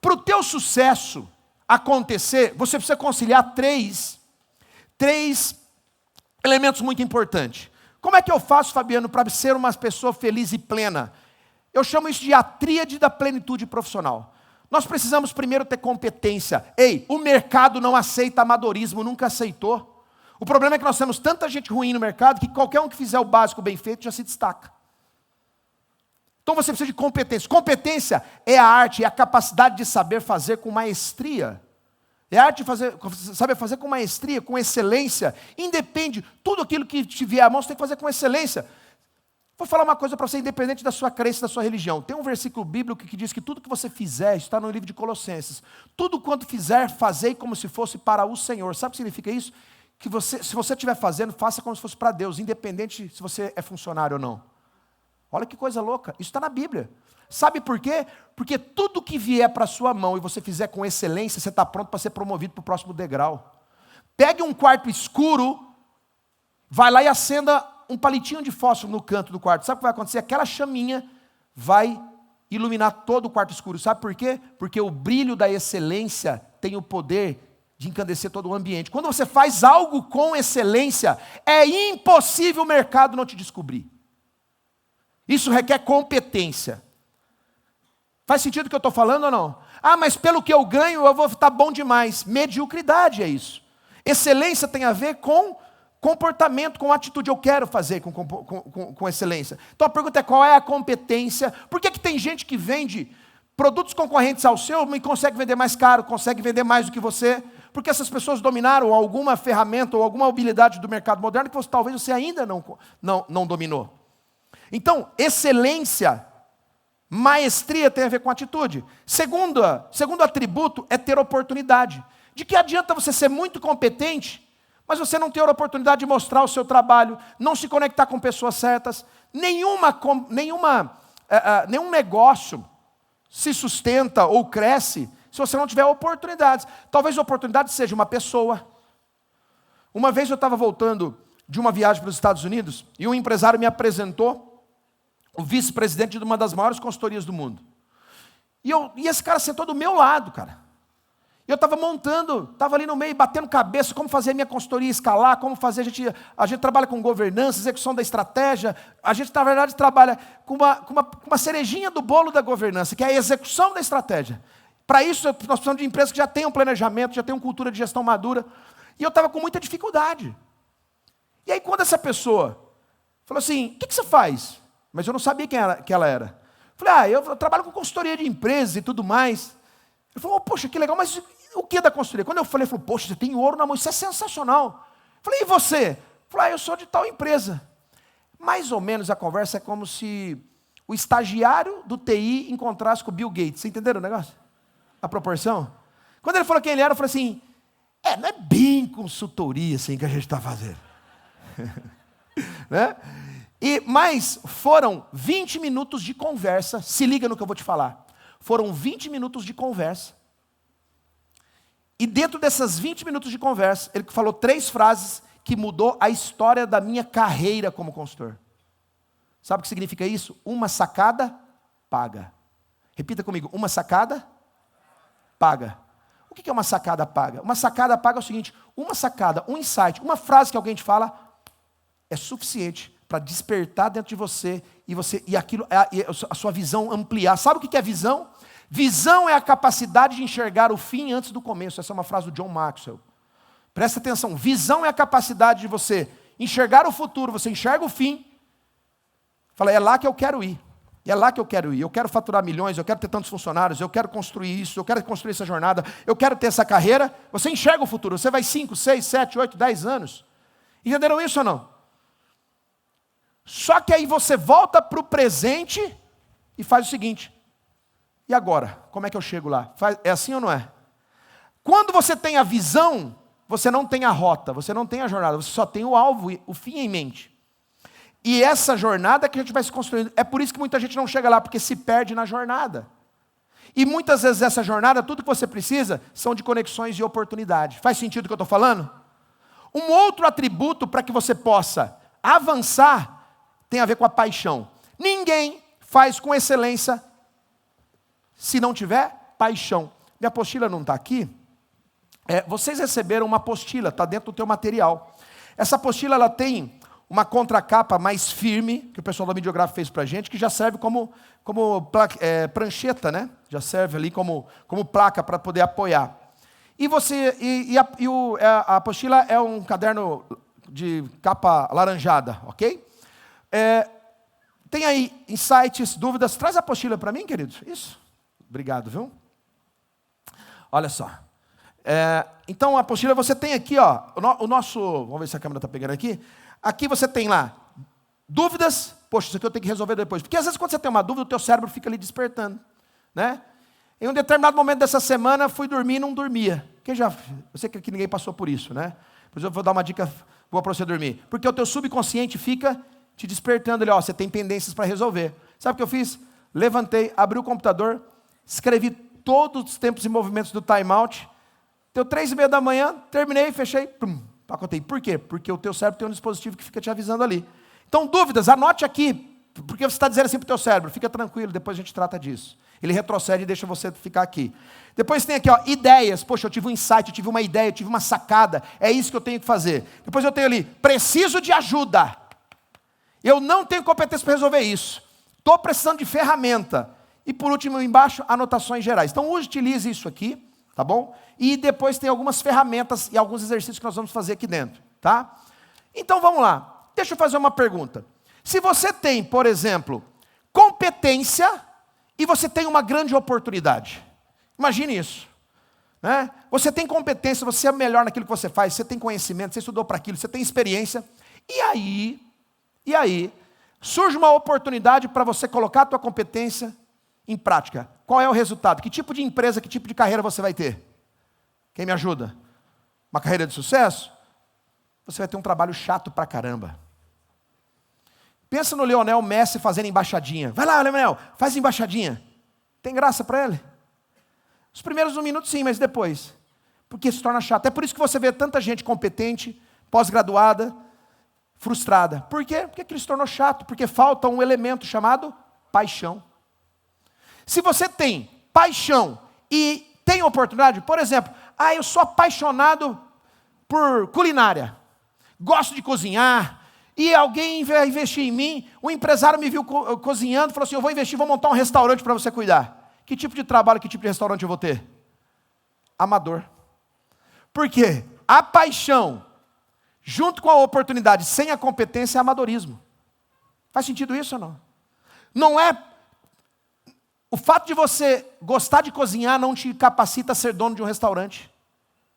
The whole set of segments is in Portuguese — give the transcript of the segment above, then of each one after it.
Para o teu sucesso acontecer, você precisa conciliar três elementos muito importantes. Como é que eu faço, Fabiano, para ser uma pessoa feliz e plena? Eu chamo isso de a tríade da plenitude profissional. Nós precisamos primeiro ter competência. Ei, o mercado não aceita amadorismo, nunca aceitou. O problema é que nós temos tanta gente ruim no mercado que qualquer um que fizer o básico bem feito já se destaca. Então você precisa de competência. Competência é a arte, é a capacidade de saber fazer com maestria. É a arte de saber fazer com maestria, com excelência. Independe, tudo aquilo que te vier à mão você tem que fazer com excelência. Vou falar uma coisa para você, independente da sua crença, da sua religião. Tem um versículo bíblico que diz que tudo que você fizer, está no livro de Colossenses. Tudo quanto fizer, fazei como se fosse para o Senhor. Sabe o que significa isso? Que se você estiver fazendo, faça como se fosse para Deus, independente se você é funcionário ou não. Olha que coisa louca, isso está na Bíblia. Sabe por quê? Porque tudo que vier para a sua mão e você fizer com excelência, você está pronto para ser promovido para o próximo degrau. Pegue um quarto escuro, vai lá e acenda um palitinho de fósforo no canto do quarto. Sabe o que vai acontecer? Aquela chaminha vai iluminar todo o quarto escuro. Sabe por quê? Porque o brilho da excelência tem o poder de encandecer todo o ambiente. Quando você faz algo com excelência, é impossível o mercado não te descobrir. Isso requer competência. Faz sentido o que eu estou falando ou não? Ah, mas pelo que eu ganho, eu vou estar bom demais. Mediocridade é isso. Excelência tem a ver com comportamento, com atitude. Eu quero fazer com excelência. Então a pergunta é, qual é a competência? Por que tem gente que vende produtos concorrentes ao seu e consegue vender mais caro, consegue vender mais do que você? Porque essas pessoas dominaram alguma ferramenta ou alguma habilidade do mercado moderno que talvez você ainda não dominou. Então, excelência, maestria tem a ver com atitude. Segundo atributo é ter oportunidade. De que adianta você ser muito competente, mas você não ter a oportunidade de mostrar o seu trabalho, não se conectar com pessoas certas? Nenhum negócio se sustenta ou cresce se você não tiver oportunidades. Talvez a oportunidade seja uma pessoa. Uma vez eu estava voltando de uma viagem para os Estados Unidos e um empresário me apresentou o vice-presidente de uma das maiores consultorias do mundo. E esse cara sentou do meu lado, cara. Eu estava estava ali no meio, batendo cabeça, como fazer a minha consultoria escalar, como fazer, a gente trabalha com governança, execução da estratégia, a gente, na verdade, trabalha com uma cerejinha do bolo da governança, que é a execução da estratégia. Para isso, nós precisamos de empresas que já tenham planejamento, já tenham cultura de gestão madura, e eu estava com muita dificuldade. E aí, quando essa pessoa falou assim, o que você faz? Mas eu não sabia quem ela era. Falei, eu trabalho com consultoria de empresas e tudo mais. Ele falou, poxa, que legal, mas o que é da consultoria? Quando eu falei, ele falou, poxa, você tem ouro na mão, isso é sensacional. Eu falei, e você? Falei, eu sou de tal empresa. Mais ou menos a conversa é como se o estagiário do TI encontrasse com o Bill Gates. Vocês entenderam o negócio? A proporção? Quando ele falou quem ele era, eu falei assim, não é bem consultoria assim que a gente está fazendo. Né? Mas foram 20 minutos de conversa, se liga no que eu vou te falar. Foram 20 minutos de conversa. E dentro dessas 20 minutos de conversa, ele falou 3 frases que mudou a história da minha carreira como consultor. Sabe o que significa isso? Uma sacada, paga. Repita comigo, uma sacada, paga. O que é uma sacada paga? Uma sacada paga é o seguinte, uma sacada, um insight, uma frase que alguém te fala, é suficiente para despertar dentro de você e a sua visão ampliar. Sabe o que é visão? Visão é a capacidade de enxergar o fim antes do começo. Essa é uma frase do John Maxwell. Presta atenção, visão é a capacidade de você enxergar o futuro, você enxerga o fim, fala, é lá que eu quero ir. É lá que eu quero ir. Eu quero faturar milhões, eu quero ter tantos funcionários, eu quero construir isso, eu quero construir essa jornada, eu quero ter essa carreira. Você enxerga o futuro, você vai 5, 6, 7, 8, 10 anos. Entenderam isso ou não? Só que aí você volta para o presente e faz o seguinte, e agora? Como é que eu chego lá? É assim ou não é? Quando você tem a visão, você não tem a rota, você não tem a jornada, você só tem o alvo, o fim em mente. E essa jornada que a gente vai se construindo, é por isso que muita gente não chega lá, porque se perde na jornada. E muitas vezes essa jornada, tudo que você precisa, são de conexões e oportunidade. Faz sentido o que eu estou falando? Um outro atributo para que você possa avançar, tem a ver com a paixão. Ninguém faz com excelência se não tiver paixão. Minha apostila não está aqui. Vocês receberam uma apostila, está dentro do teu material. Essa apostila ela tem uma contracapa mais firme, que o pessoal da Midiográfica fez para a gente, que já serve como prancheta, né? Já serve ali como placa para poder apoiar. A apostila é um caderno de capa alaranjada, ok? Tem aí insights, dúvidas. Traz a apostila para mim, queridos. Isso. Obrigado, viu? Olha só. Então, a apostila você tem aqui, ó, o nosso... Vamos ver se a câmera está pegando aqui. Aqui você tem lá dúvidas. Poxa, isso aqui eu tenho que resolver depois. Porque às vezes quando você tem uma dúvida, o teu cérebro fica ali despertando, né? Em um determinado momento dessa semana, fui dormir e não dormia. Eu sei que aqui ninguém passou por isso, né? Pois eu vou dar uma dica boa para você dormir. Porque o teu subconsciente fica te despertando. Ele, você tem pendências para resolver. Sabe o que eu fiz? Levantei, abri o computador, escrevi todos os tempos e movimentos do timeout. Deu 3:30 da manhã, terminei, fechei, pacotei. Por quê? Porque o teu cérebro tem um dispositivo que fica te avisando ali. Então, dúvidas, anote aqui. Porque você está dizendo assim para o teu cérebro, fica tranquilo, depois a gente trata disso. Ele retrocede e deixa você ficar aqui. Depois tem aqui, ideias. Poxa, eu tive um insight, eu tive uma ideia, eu tive uma sacada. É isso que eu tenho que fazer. Depois eu tenho ali, preciso de ajuda. Eu não tenho competência para resolver isso. Estou precisando de ferramenta. E por último, embaixo, anotações gerais. Então, utilize isso aqui, tá bom? E depois tem algumas ferramentas e alguns exercícios que nós vamos fazer aqui dentro, tá? Então, vamos lá. Deixa eu fazer uma pergunta. Se você tem, por exemplo, competência e você tem uma grande oportunidade. Imagine isso. Né? Você tem competência, você é melhor naquilo que você faz, você tem conhecimento, você estudou para aquilo, você tem experiência. E aí, surge uma oportunidade para você colocar a tua competência em prática. Qual é o resultado? Que tipo de empresa, que tipo de carreira você vai ter? Quem me ajuda? Uma carreira de sucesso? Você vai ter um trabalho chato pra caramba. Pensa no Lionel Messi fazendo embaixadinha. Vai lá, Lionel, faz embaixadinha. Tem graça para ele? Os primeiros 1 minuto sim, mas depois. Porque se torna chato. É por isso que você vê tanta gente competente, pós-graduada, frustrada. Por quê? Porque aquilo se tornou chato. Porque falta um elemento chamado paixão. Se você tem paixão e tem oportunidade, por exemplo, eu sou apaixonado por culinária. Gosto de cozinhar. E alguém vai investir em mim, um empresário me viu cozinhando, falou assim, eu vou investir, vou montar um restaurante para você cuidar. Que tipo de trabalho, que tipo de restaurante eu vou ter? Amador. Por quê? A paixão, junto com a oportunidade, sem a competência, é amadorismo. Faz sentido isso ou não? Não é... O fato de você gostar de cozinhar não te capacita a ser dono de um restaurante.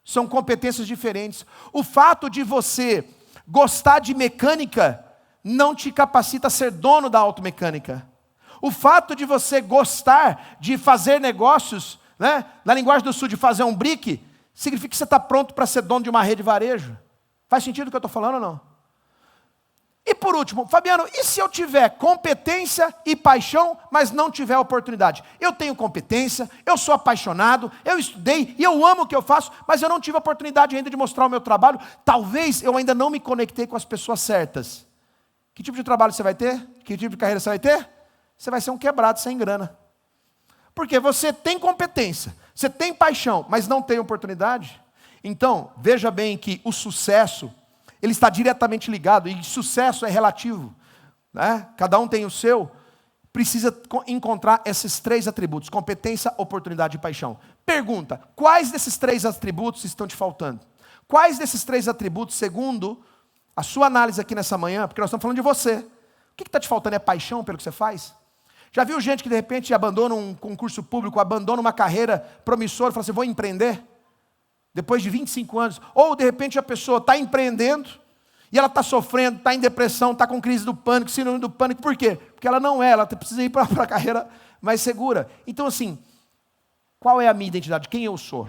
São competências diferentes. O fato de você gostar de mecânica não te capacita a ser dono da automecânica. O fato de você gostar de fazer negócios, né, na linguagem do sul, de fazer um brick, significa que você está pronto para ser dono de uma rede de varejo. Faz sentido o que eu estou falando ou não? E por último, Fabiano, e se eu tiver competência e paixão, mas não tiver oportunidade? Eu tenho competência, eu sou apaixonado, eu estudei e eu amo o que eu faço, mas eu não tive oportunidade ainda de mostrar o meu trabalho. Talvez eu ainda não me conectei com as pessoas certas. Que tipo de trabalho você vai ter? Que tipo de carreira você vai ter? Você vai ser um quebrado sem grana. Porque você tem competência, você tem paixão, mas não tem oportunidade. Então, veja bem que o sucesso... ele está diretamente ligado, e sucesso é relativo, né? Cada um tem o seu, precisa encontrar esses 3 atributos, competência, oportunidade e paixão. Pergunta, quais desses 3 atributos estão te faltando? Quais desses 3 atributos, segundo a sua análise aqui nessa manhã, porque nós estamos falando de você, o que está te faltando? É paixão pelo que você faz? Já viu gente que de repente abandona um concurso público, abandona uma carreira promissora e fala assim, vou empreender? Depois de 25 anos, ou de repente a pessoa está empreendendo, e ela está sofrendo, está em depressão, está com crise do pânico, síndrome do pânico, por quê? Porque ela não ela precisa ir para a carreira mais segura. Então assim, qual é a minha identidade? Quem eu sou?